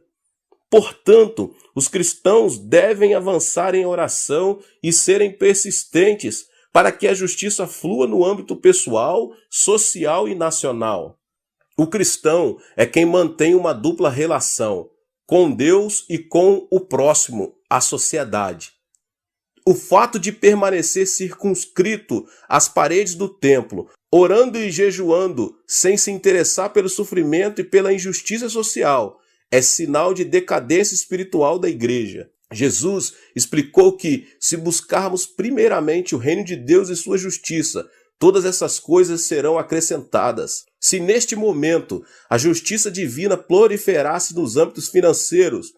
Portanto, os cristãos devem avançar em oração e serem persistentes para que a justiça flua no âmbito pessoal, social e nacional. O cristão é quem mantém uma dupla relação com Deus e com o próximo, a sociedade. O fato de permanecer circunscrito às paredes do templo, orando e jejuando, sem se interessar pelo sofrimento e pela injustiça social, é sinal de decadência espiritual da igreja. Jesus explicou que, se buscarmos primeiramente o reino de Deus e sua justiça, todas essas coisas serão acrescentadas. Se neste momento a justiça divina proliferasse nos âmbitos financeiros,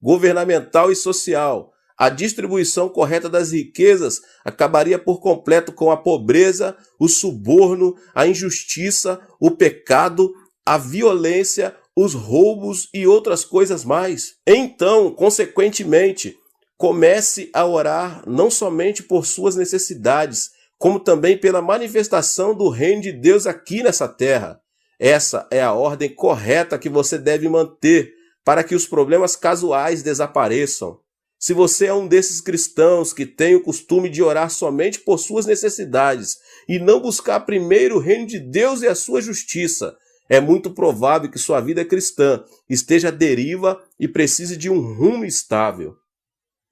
governamental e social, a distribuição correta das riquezas acabaria por completo com a pobreza, o suborno, a injustiça, o pecado, a violência, os roubos e outras coisas mais. Então, consequentemente, comece a orar não somente por suas necessidades, como também pela manifestação do reino de Deus aqui nessa terra. Essa é a ordem correta que você deve manter para que os problemas casuais desapareçam. Se você é um desses cristãos que tem o costume de orar somente por suas necessidades e não buscar primeiro o reino de Deus e a sua justiça, é muito provável que sua vida cristã esteja à deriva e precise de um rumo estável.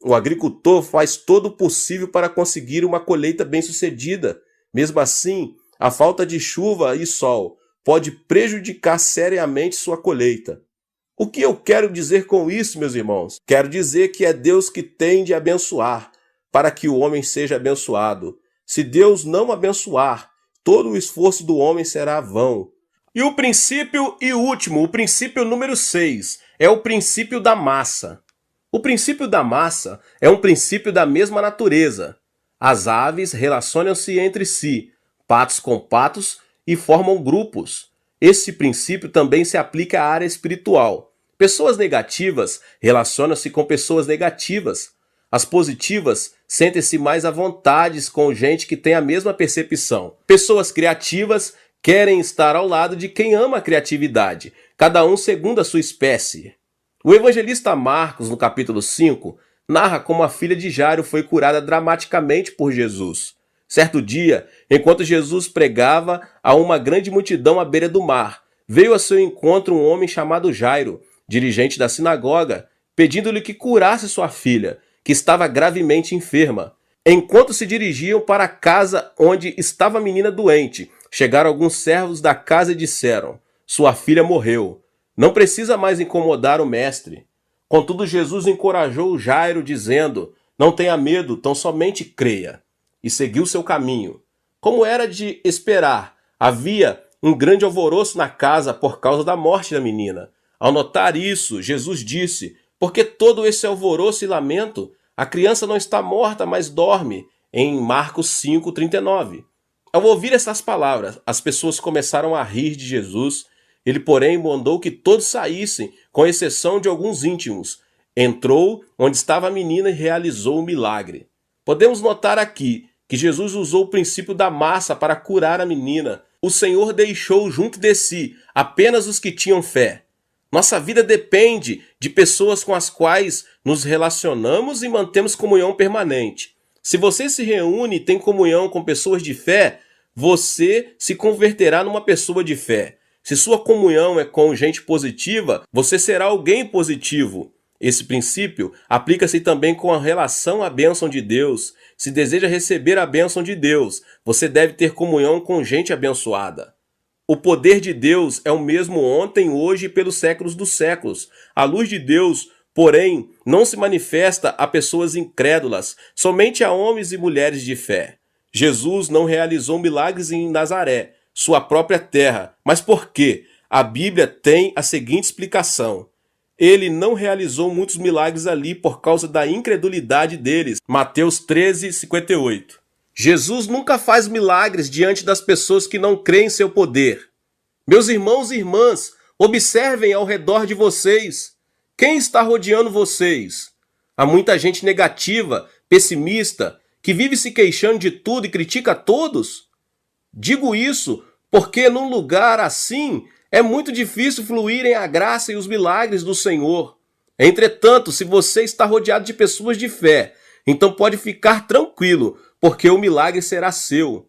O agricultor faz todo o possível para conseguir uma colheita bem-sucedida. Mesmo assim, a falta de chuva e sol pode prejudicar seriamente sua colheita. O que eu quero dizer com isso, meus irmãos? Quero dizer que é Deus que tem de abençoar, para que o homem seja abençoado. Se Deus não abençoar, todo o esforço do homem será vão. E o princípio e último, o princípio número 6, é o princípio da massa. O princípio da massa é um princípio da mesma natureza. As aves relacionam-se entre si, patos com patos, e formam grupos. Esse princípio também se aplica à área espiritual. Pessoas negativas relacionam-se com pessoas negativas. As positivas sentem-se mais à vontade com gente que tem a mesma percepção. Pessoas criativas querem estar ao lado de quem ama a criatividade, cada um segundo a sua espécie. O evangelista Marcos, no capítulo 5, narra como a filha de Jairo foi curada dramaticamente por Jesus. Certo dia, enquanto Jesus pregava a uma grande multidão à beira do mar, veio a seu encontro um homem chamado Jairo, dirigente da sinagoga, pedindo-lhe que curasse sua filha, que estava gravemente enferma. Enquanto se dirigiam para a casa onde estava a menina doente, chegaram alguns servos da casa e disseram: "Sua filha morreu. Não precisa mais incomodar o mestre." Contudo, Jesus encorajou Jairo, dizendo: "Não tenha medo, tão somente creia." E seguiu seu caminho. Como era de esperar, havia um grande alvoroço na casa por causa da morte da menina. Ao notar isso, Jesus disse: "Por que todo esse alvoroço e lamento? A criança não está morta, mas dorme." Em Marcos 5:39. Ao ouvir essas palavras, as pessoas começaram a rir de Jesus. Ele, porém, mandou que todos saíssem, com exceção de alguns íntimos. Entrou onde estava a menina e realizou o milagre. Podemos notar aqui que Jesus usou o princípio da massa para curar a menina. O Senhor deixou junto de si apenas os que tinham fé. Nossa vida depende de pessoas com as quais nos relacionamos e mantemos comunhão permanente. Se você se reúne e tem comunhão com pessoas de fé, você se converterá numa pessoa de fé. Se sua comunhão é com gente positiva, você será alguém positivo. Esse princípio aplica-se também com a relação à bênção de Deus. Se deseja receber a bênção de Deus, você deve ter comunhão com gente abençoada. O poder de Deus é o mesmo ontem, hoje e pelos séculos dos séculos. A luz de Deus, porém, não se manifesta a pessoas incrédulas, somente a homens e mulheres de fé. Jesus não realizou milagres em Nazaré, sua própria terra. Mas por quê? A Bíblia tem a seguinte explicação: ele não realizou muitos milagres ali por causa da incredulidade deles. Mateus 13:58. Jesus nunca faz milagres diante das pessoas que não creem em seu poder. Meus irmãos e irmãs, observem ao redor de vocês. Quem está rodeando vocês? Há muita gente negativa, pessimista, que vive se queixando de tudo e critica a todos? Digo isso porque num lugar assim é muito difícil fluírem a graça e os milagres do Senhor. Entretanto, se você está rodeado de pessoas de fé, então pode ficar tranquilo, porque o milagre será seu.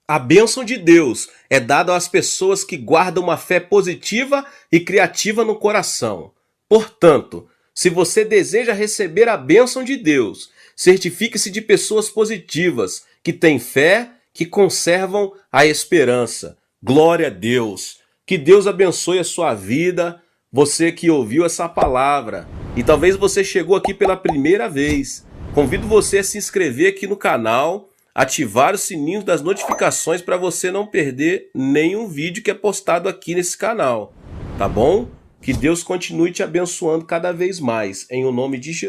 A bênção de Deus é dada às pessoas que guardam uma fé positiva e criativa no coração. Portanto, se você deseja receber a bênção de Deus, certifique-se de pessoas positivas, que têm fé, que conservam a esperança. Glória a Deus! Que Deus abençoe a sua vida, você que ouviu essa palavra. E talvez você chegou aqui pela primeira vez. Convido você a se inscrever aqui no canal, ativar o sininho das notificações para você não perder nenhum vídeo que é postado aqui nesse canal. Tá bom? Que Deus continue te abençoando cada vez mais, em o nome de Jesus.